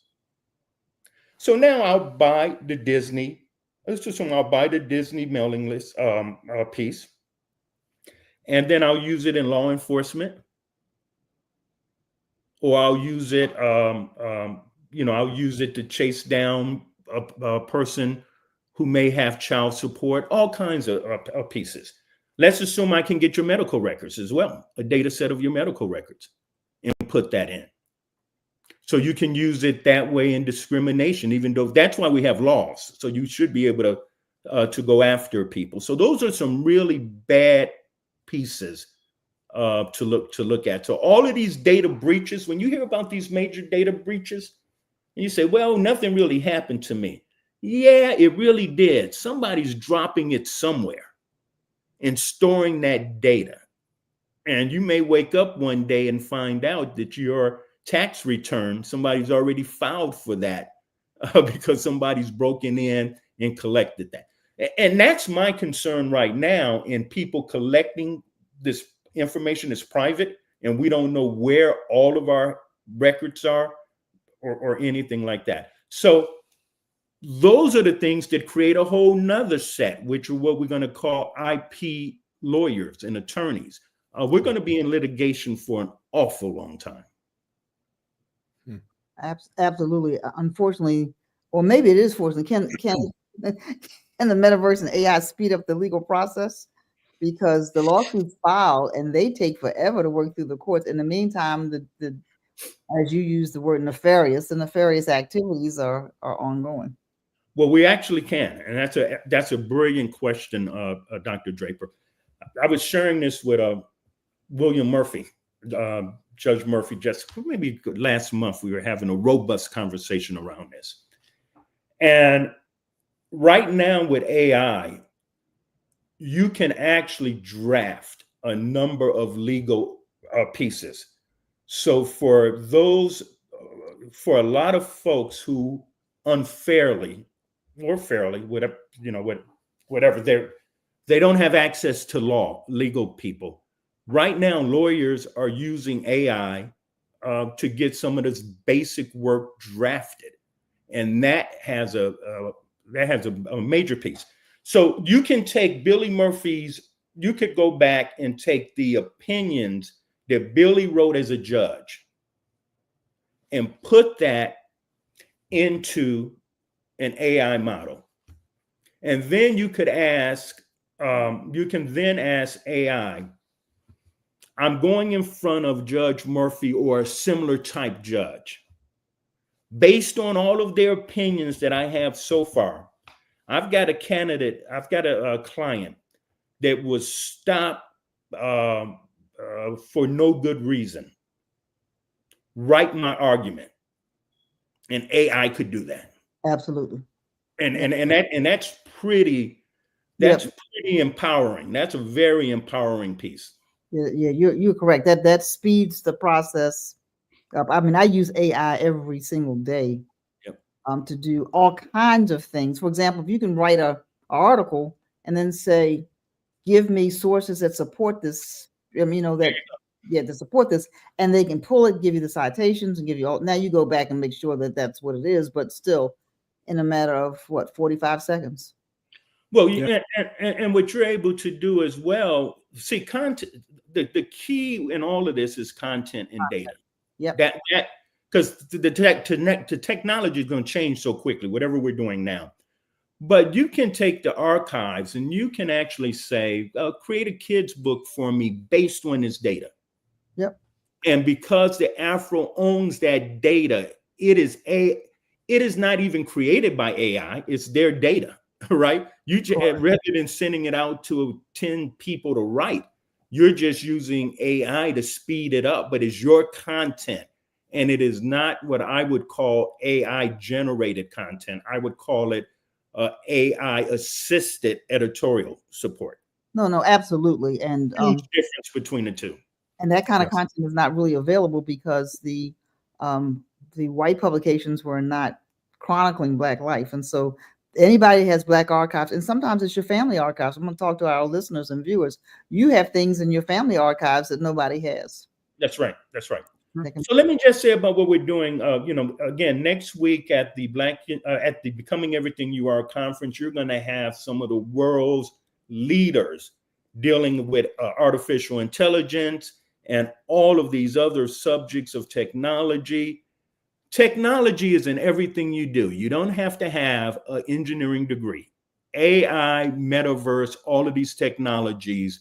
So now I'll buy the Disney. Let's assume I'll buy the Disney mailing list piece, and then I'll use it in law enforcement, or I'll use it, I'll use it to chase down a person who may have child support, all kinds of pieces. Let's assume I can get your medical records as well, a data set of your medical records, and put that in. So you can use it that way in discrimination, even though that's why we have laws. So you should be able to go after people. So those are some really bad pieces to look at. So all of these data breaches, when you hear about these major data breaches, And you say, well, nothing really happened to me. Yeah, it really did. Somebody's dropping it somewhere and storing that data. And you may wake up one day and find out that your tax return, somebody's already filed for that because somebody's broken in and collected that. And that's my concern right now in people collecting this information is private and we don't know where all of our records are or anything like that. So those are the things that create a whole nother set, which are what we're going to call IP lawyers and attorneys. We're going to be in litigation for an awful long time. Absolutely. Unfortunately, or maybe it is fortunate. Can the metaverse and AI speed up the legal process? Because the lawsuits file and they take forever to work through the courts. In the meantime, the as you use the word nefarious, the nefarious activities are ongoing. Well, we actually can, and that's a brilliant question, Dr. Draper. I was sharing this with William Murphy, Judge Murphy, just maybe last month. We were having a robust conversation around this, and right now with AI, you can actually draft a number of legal pieces. So for a lot of folks who unfairly or fairly, whatever, they don't have access to legal people. Right now, lawyers are using AI to get some of this basic work drafted, and that has a major piece. So you can take Billy Murphy's. You could go back and take the opinions that Billy wrote as a judge and put that into an AI model. And then you could ask, you can then ask AI, I'm going in front of Judge Murphy or a similar type judge. Based on all of their opinions that I have so far, I've got a client that was stopped for no good reason. Write my argument. And AI could do that. Absolutely. And that's pretty empowering. That's a very empowering piece. Yeah, you're correct. That speeds the process up. I mean, I use AI every single day to do all kinds of things. For example, if you can write an article and then say, give me sources that support this, to support this, and they can pull it, give you the citations and give you all. Now you go back and make sure that that's what it is, but still in a matter of 45 seconds. Well, and what you're able to do as well, see, content, the key in all of this is content and data. Yep. That because the technology is going to change so quickly, whatever we're doing now. But you can take the archives and you can actually say, create a kid's book for me based on this data. Yep. And because the AFRO owns that data, it is not even created by AI. It's their data, right? Rather than sending it out to 10 people to write, you're just using AI to speed it up, but it's your content. And it is not what I would call AI generated content. I would call it AI assisted editorial support. No, absolutely. And huge difference between the two. And that kind of content is not really available because the white publications were not chronicling Black life. And so anybody has Black archives, and sometimes it's your family archives. I'm going to talk to our listeners and viewers. You have things in your family archives that nobody has. That's right. So let me just say about what we're doing. Again, next week at the Becoming Everything You Are conference, you're going to have some of the world's leaders dealing with artificial intelligence and all of these other subjects of technology. Technology is in everything you do. You don't have to have an engineering degree. AI, metaverse, all of these technologies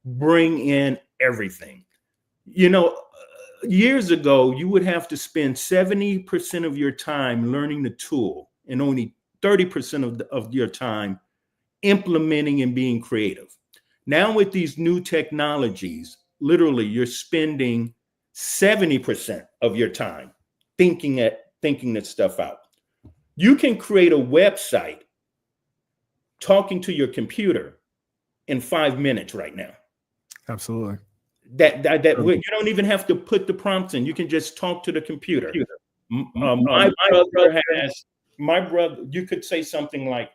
bring in everything. Years ago, you would have to spend 70% of your time learning the tool and only 30% of your time implementing and being creative. Now with these new technologies, literally you're spending 70% of your time thinking thinking this stuff out. You can create a website talking to your computer in 5 minutes right now. Absolutely. You don't even have to put the prompts in. You can just talk to the computer. My brother, you could say something like,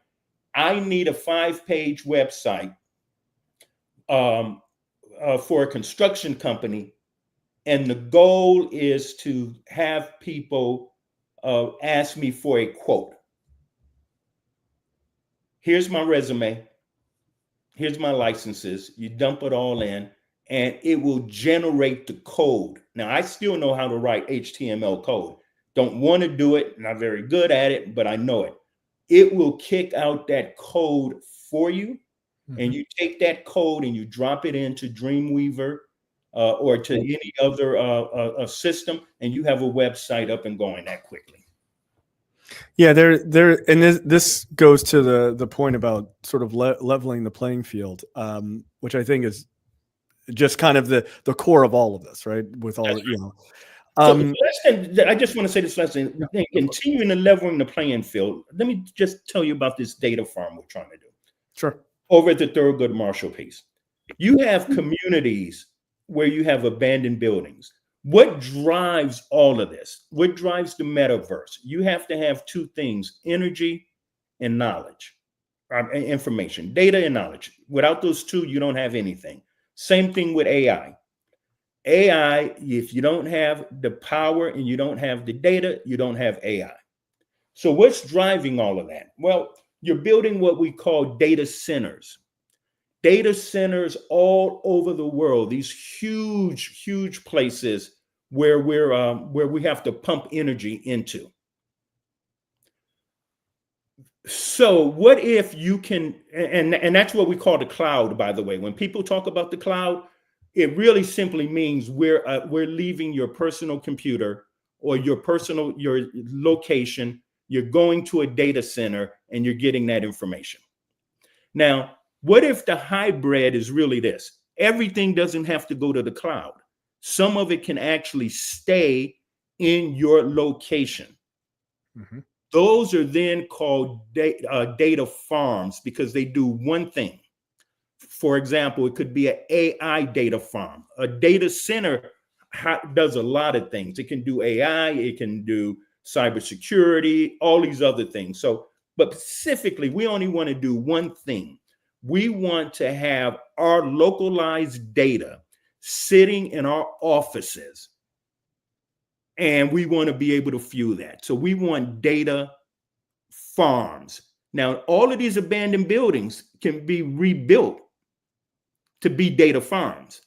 I need a 5-page website for a construction company. And the goal is to have people ask me for a quote. Here's my resume. Here's my licenses. You dump it all in, and it will generate the code. Now, I still know how to write HTML code. Don't want to do it, not very good at it, but I know it. It will kick out that code for you, and you take that code and you drop it into Dreamweaver or to any other system, and you have a website up and going that quickly. Yeah, and this goes to the point about sort of leveling the playing field, which I think is just kind of the core of all of this, right? With all, you know. I just want to say this last thing. Continuing to leveling the playing field, let me just tell you about this data farm we're trying to do. Sure. Over at the Thurgood Marshall piece, you have communities where you have abandoned buildings. What drives all of this? What drives the metaverse? You have to have two things: energy and knowledge, information, data and knowledge. Without those two, you don't have anything. Same thing with AI. AI, if you don't have the power and you don't have the data, you don't have AI. So what's driving all of that? Well, you're building what we call data centers. Data centers all over the world, these huge, huge places where we have to pump energy into. So what if you can, and that's what we call the cloud, by the way. When people talk about the cloud, it really simply means we're leaving your personal computer or your location. You're going to a data center and you're getting that information. Now, what if the hybrid is really this? Everything doesn't have to go to the cloud. Some of it can actually stay in your location. Mm-hmm. Those are then called data farms because they do one thing. For example, it could be an AI data farm. A data center does a lot of things. It can do AI, it can do cybersecurity, all these other things. So, but specifically, we only want to do one thing. We want to have our localized data sitting in our offices, and we want to be able to fuel that. So we want data farms. Now, all of these abandoned buildings can be rebuilt to be data farms,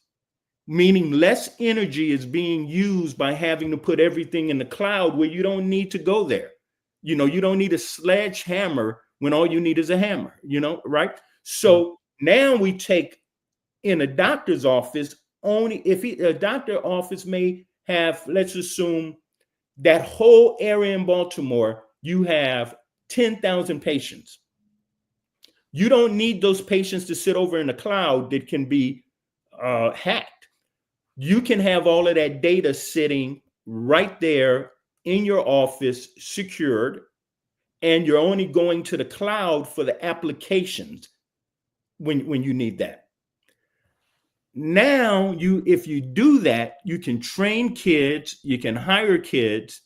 meaning less energy is being used by having to put everything in the cloud where you don't need to go there. You know, you don't need a sledgehammer when all you need is a hammer, you know, right? So now we take in a doctor's office, only if a doctor office may have, let's assume that whole area in Baltimore, you have 10,000 patients. You don't need those patients to sit over in the cloud that can be hacked. You can have all of that data sitting right there in your office, secured, and you're only going to the cloud for the applications when you need that. Now, if you do that, you can train kids, you can hire kids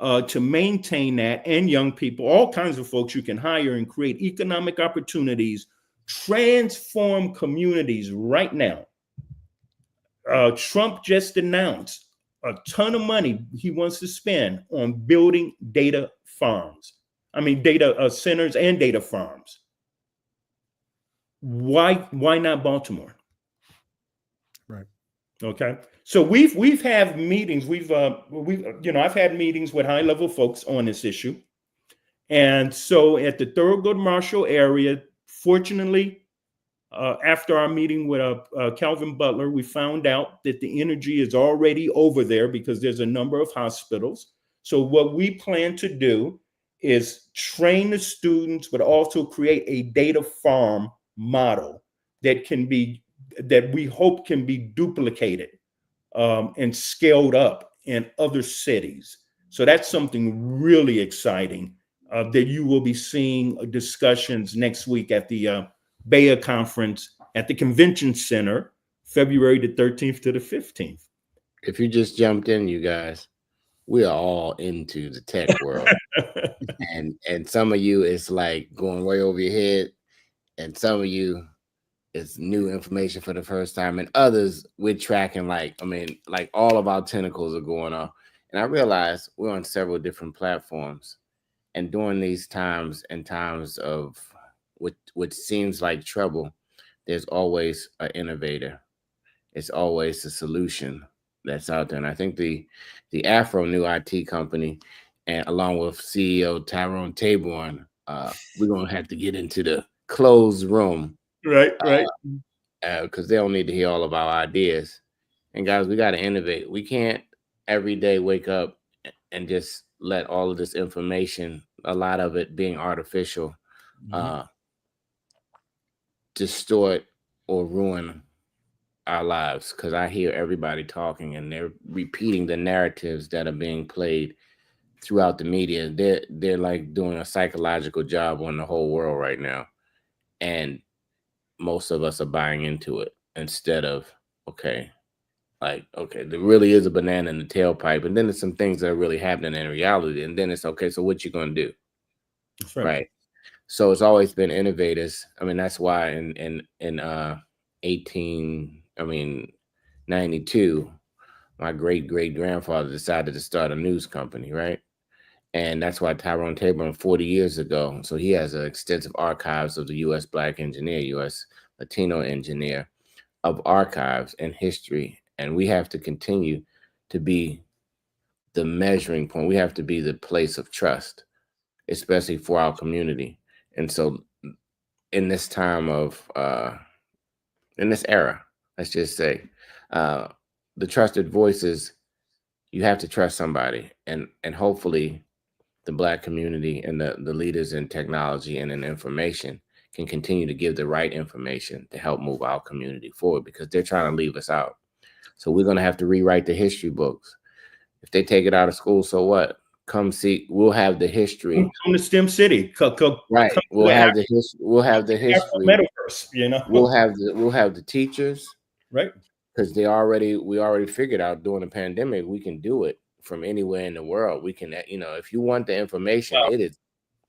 to maintain that, and young people, all kinds of folks you can hire and create economic opportunities, transform communities right now. Trump just announced a ton of money he wants to spend on building data farms. I mean, data centers and data farms. Why not Baltimore? Right. Okay. So we've had meetings. I've had meetings with high level folks on this issue. And so at the Thurgood Marshall area, fortunately, after our meeting with Calvin Butler, we found out that the energy is already over there because there's a number of hospitals. So what we plan to do is train the students, but also create a data farm model that we hope can be duplicated and scaled up in other cities. So that's something really exciting that you will be seeing discussions next week at the BEA conference at the Convention Center, February the 13th to the 15th. If you just jumped in, you guys, we are all into the tech world. and some of you, it's like going way over your head. And some of you, it's new information for the first time. And others, we're tracking like all of our tentacles are going off. And I realize we're on several different platforms. And during these times and times of what seems like trouble, there's always an innovator. It's always a solution that's out there. And I think the AFRO new IT company, and along with CEO Tyrone Taborn, we're gonna have to get into the closed room, right, because they don't need to hear all of our ideas. And guys, we got to innovate. We can't every day wake up and just let all of this information, a lot of it being artificial, distort or ruin our lives. Because I hear everybody talking and they're repeating the narratives that are being played throughout the media. They're like doing a psychological job on the whole world right now, and most of us are buying into it instead of okay, there really is a banana in the tailpipe, and then there's some things that are really happening in reality, and then it's okay, so what you gonna do? That's right. So it's always been innovators. I mean, that's why in 1892, my great grandfather decided to start a news company, right? And that's why Tyrone Taborn 40 years ago, so he has an extensive archives of the U.S. Black engineer, U.S. Latino engineer, of archives and history. And we have to continue to be the measuring point. We have to be the place of trust, especially for our community. And so in this time of, in this era, let's just say, the trusted voices, you have to trust somebody. And hopefully the Black community and the leaders in technology and in information can continue to give the right information to help move our community forward, because they're trying to leave us out. So we're going to have to rewrite the history books. If they take it out of school, so what? Come see, we'll have the history. Come to STEM City. Right. We'll have the history. We'll have the history. Metaverse, you know. We'll have the teachers. Right. Because we already figured out during the pandemic, we can do it from anywhere in the world. We can, if you want the information,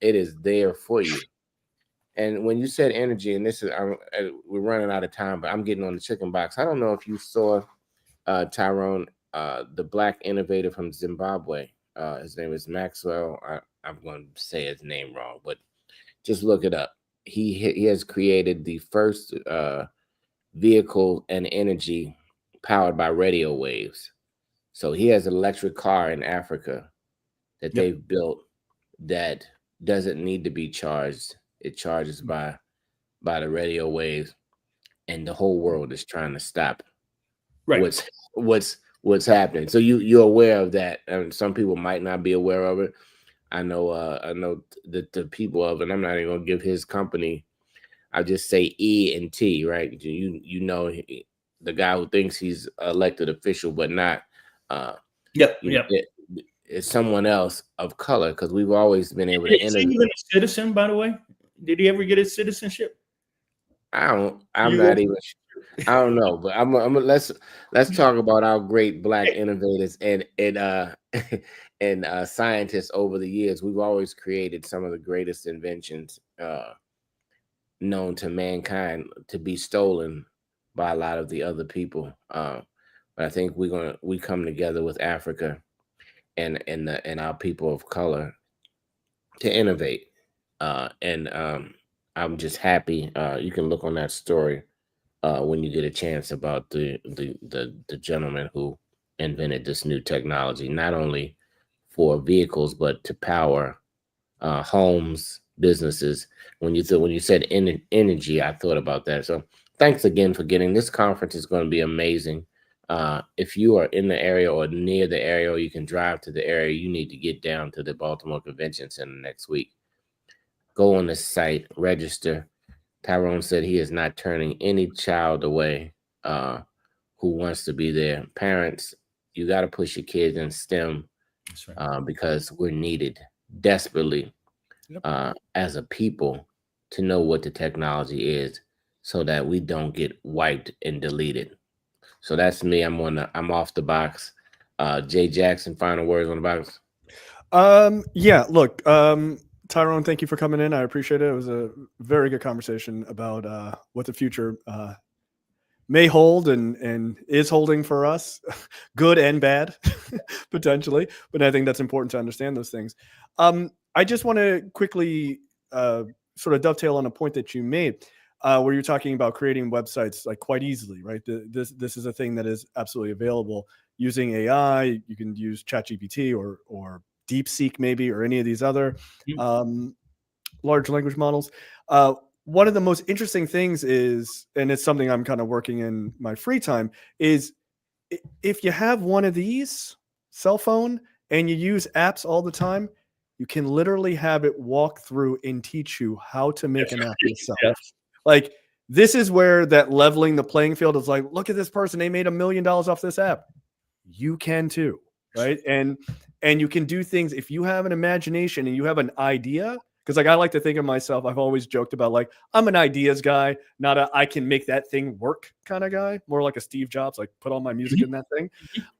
it is there for you. And when you said energy, and this is, we're running out of time, but I'm getting on the chicken box. I don't know if you saw Tyrone, the Black innovator from Zimbabwe. His name is Maxwell. I'm going to say his name wrong, but just look it up. He has created the first vehicle and energy powered by radio waves. So he has an electric car in Africa that they've built that doesn't need to be charged. It charges by the radio waves, and the whole world is trying to stop what's happening. So you're aware of that, and some people might not be aware of it. I know the people of it. I'm not even gonna give his company. I'll just say E and T, right? You know the guy who thinks he's elected official, but not. It's someone else of color, because we've always been able to. Is he even a citizen, by the way? Did he ever get his citizenship? I don't know, but let's talk about our great Black innovators and scientists over the years. We've always created some of the greatest inventions known to mankind to be stolen by a lot of the other people. But I think we come together with Africa and our people of color to innovate. I'm just happy. You can look on that story when you get a chance about the gentleman who invented this new technology, not only for vehicles but to power homes, businesses. When you said energy, I thought about that. So thanks again for getting this conference. Is going to be amazing. If you are in the area or near the area, or you can drive to the area, you need to get down to the Baltimore Convention Center next week. Go on the site, register. Tyrone said he is not turning any child away who wants to be there. Parents, you got to push your kids in STEM That's right. because we're needed desperately as a people to know what the technology is so that we don't get wiped and deleted. So that's me. I'm off the box. Jay Jackson, final words on the box. Yeah, look, Tyrone, thank you for coming in. I appreciate it. It was a very good conversation about what the future may hold and is holding for us, good and bad, potentially. But I think that's important to understand those things. I just want to quickly sort of dovetail on a point that you made, where you're talking about creating websites like quite easily, right? This is a thing that is absolutely available using AI. You can use ChatGPT or DeepSeek maybe, or any of these other large language models. One of the most interesting things is, and it's something I'm kind of working in my free time, is if you have one of these cell phone and you use apps all the time, you can literally have it walk through and teach you how to make an app yourself. Yes. Like, this is where that leveling the playing field is like, look at this person, they made $1 million off this app. You can too, right? And you can do things if you have an imagination and you have an idea. Because like I like to think of myself, I've always joked about like I'm an ideas guy, not a I can make that thing work kind of guy. More like a Steve Jobs, like put all my music in that thing.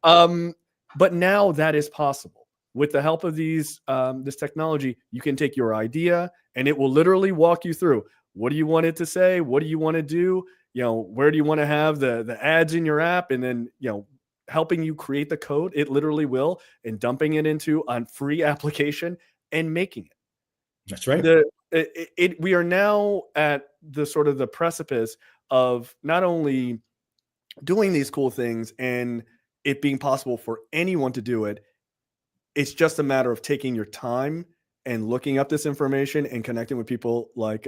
But now that is possible with the help of these this technology. You can take your idea and it will literally walk you through. What do you want it to say? What do you want to do? You know, where do you want to have the ads in your app? And then, you know, helping you create the code. It literally will, and dumping it into a free application and making it. That's right. We are now at the sort of the precipice of not only doing these cool things and it being possible for anyone to do it. It's just a matter of taking your time and looking up this information and connecting with people like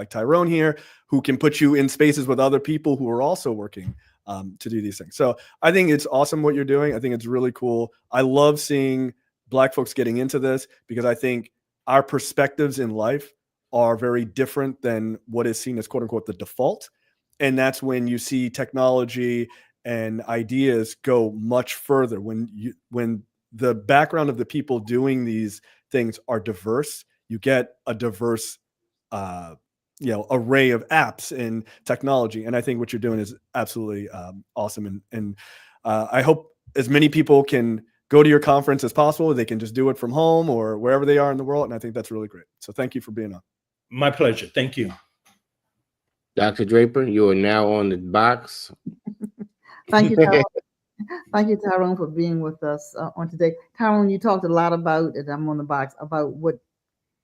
Tyrone here, who can put you in spaces with other people who are also working to do these things. So I think it's awesome what you're doing. I think it's really cool. I love seeing Black folks getting into this because I think our perspectives in life are very different than what is seen as quote unquote the default. And that's when you see technology and ideas go much further. When the background of the people doing these things are diverse, you get a diverse array of apps and technology. And I think what you're doing is absolutely awesome. And I hope as many people can go to your conference as possible. They can just do it from home or wherever they are in the world. And I think that's really great. So thank you for being on. My pleasure. Thank you. Dr. Draper, you are now on the box. Thank you, Tyrone. Thank you, Tyrone, for being with us on today. Tyrone, you talked a lot about, and I'm on the box, about what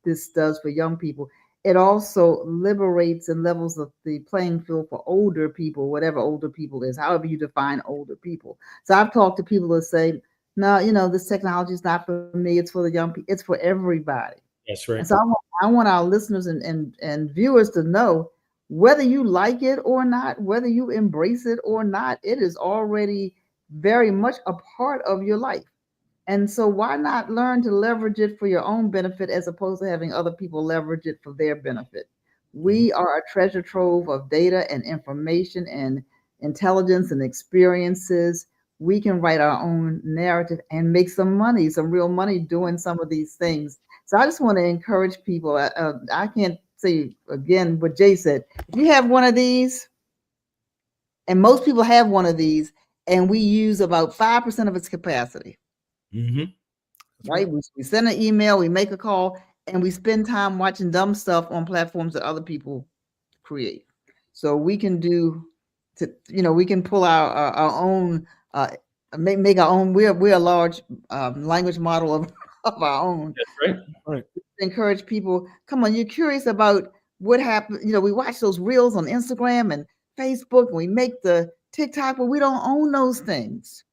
this does for young people. It also liberates and levels the playing field for older people, whatever older people is, however you define older people. So I've talked to people that say, no, you know, this technology is not for me. It's for the young people. It's for everybody. That's right. And so I want our listeners and viewers to know, whether you like it or not, whether you embrace it or not, it is already very much a part of your life. And so why not learn to leverage it for your own benefit as opposed to having other people leverage it for their benefit? We are a treasure trove of data and information and intelligence and experiences. We can write our own narrative and make some money, some real money doing some of these things. So I just want to encourage people. I can't say again what Jay said. If you have one of these, and most people have one of these, and we use about 5% of its capacity, right? We send an email, we make a call, and we spend time watching dumb stuff on platforms that other people create. So we can we can pull our own, make our own. We're a large language model of our own. That's right. Encourage people, come on, you're curious about what happened. You know, we watch those reels on Instagram and Facebook, and we make the TikTok, but we don't own those things.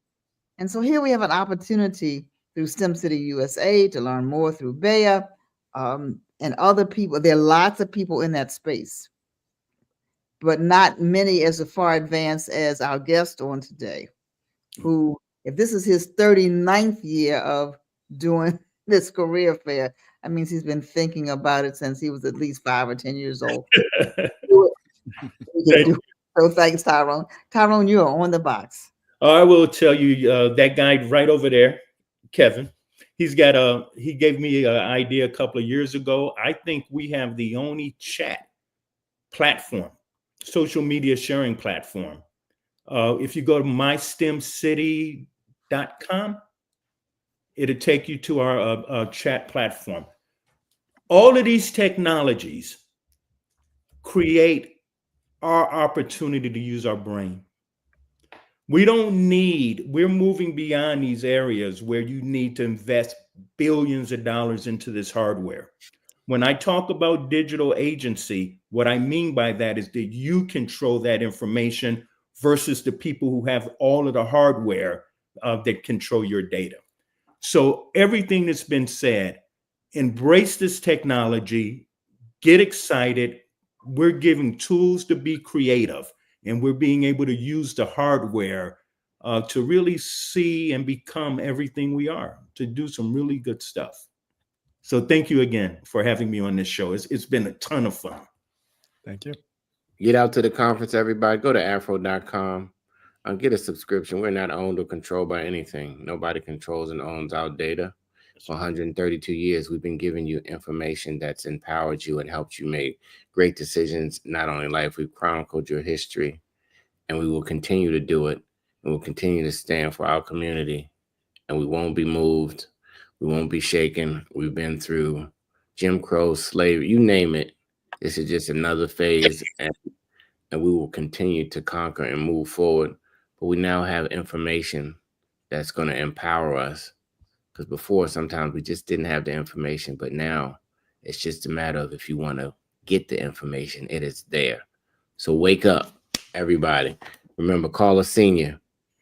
And so here we have an opportunity through STEM City USA to learn more through Bea and other people. There are lots of people in that space, but not many as far advanced as our guest on today, who, if this is his 39th year of doing this career fair, that means he's been thinking about it since he was at least 5 or 10 years old. So thanks, Tyrone. Tyrone, you are on the box. I will tell you that guy right over there, Kevin, he gave me an idea a couple of years ago. I think we have the only chat platform, social media sharing platform. If you go to mystemcity.com, it'll take you to our chat platform. All of these technologies create our opportunity to use our brain. We're moving beyond these areas where you need to invest billions of dollars into this hardware. When I talk about digital agency, what I mean by that is that you control that information versus the people who have all of the hardware that control your data. So everything that's been said, embrace this technology, get excited. We're giving tools to be creative, and we're being able to use the hardware to really see and become everything we are, to do some really good stuff. So thank you again for having me on this show. It's been a ton of fun. Thank you. Get out to the conference, everybody. Go to afro.com. Get a subscription. We're not owned or controlled by anything. Nobody controls and owns our data. For 132 years, we've been giving you information that's empowered you and helped you make great decisions, not only in life. We've chronicled your history, and we will continue to do it. And we'll continue to stand for our community, and we won't be moved. We won't be shaken. We've been through Jim Crow, slavery, you name it. This is just another phase, and we will continue to conquer and move forward. But we now have information that's going to empower us. Because before, sometimes we just didn't have the information, but now it's just a matter of if you want to get the information, it is there. So wake up, everybody. Remember, call a senior.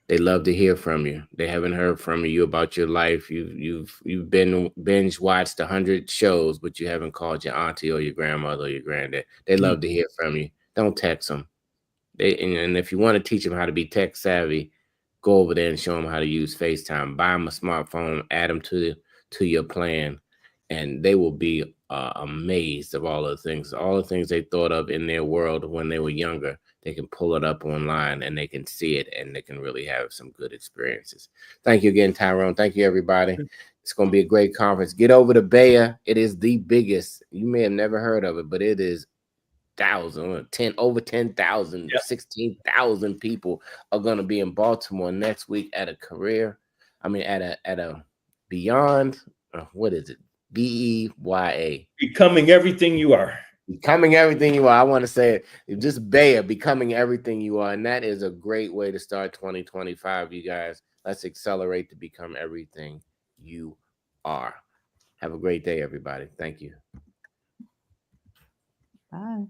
They love to hear from you. They haven't heard from you about your life. You've been binge watched 100 shows, but you haven't called your auntie or your grandmother or your granddad. They love to hear from you. Don't text them. And if you want to teach them how to be tech savvy, go over there and show them how to use FaceTime. Buy them a smartphone, add them to your plan, and they will be amazed of all the things they thought of in their world when they were younger. They can pull it up online and they can see it, and they can really have some good experiences. Thank you again, Tyrone. Thank you, everybody. It's going to be a great conference. Get over to Bayer. It is the biggest. You may have never heard of it, but it is over 10,000, 16,000 people are going to be in Baltimore next week at a Beyond, what is it? BEYA. Becoming everything you are. Becoming everything you are. I want to say it. Just Bayer, becoming everything you are. And that is a great way to start 2025, you guys. Let's accelerate to become everything you are. Have a great day, everybody. Thank you. Bye.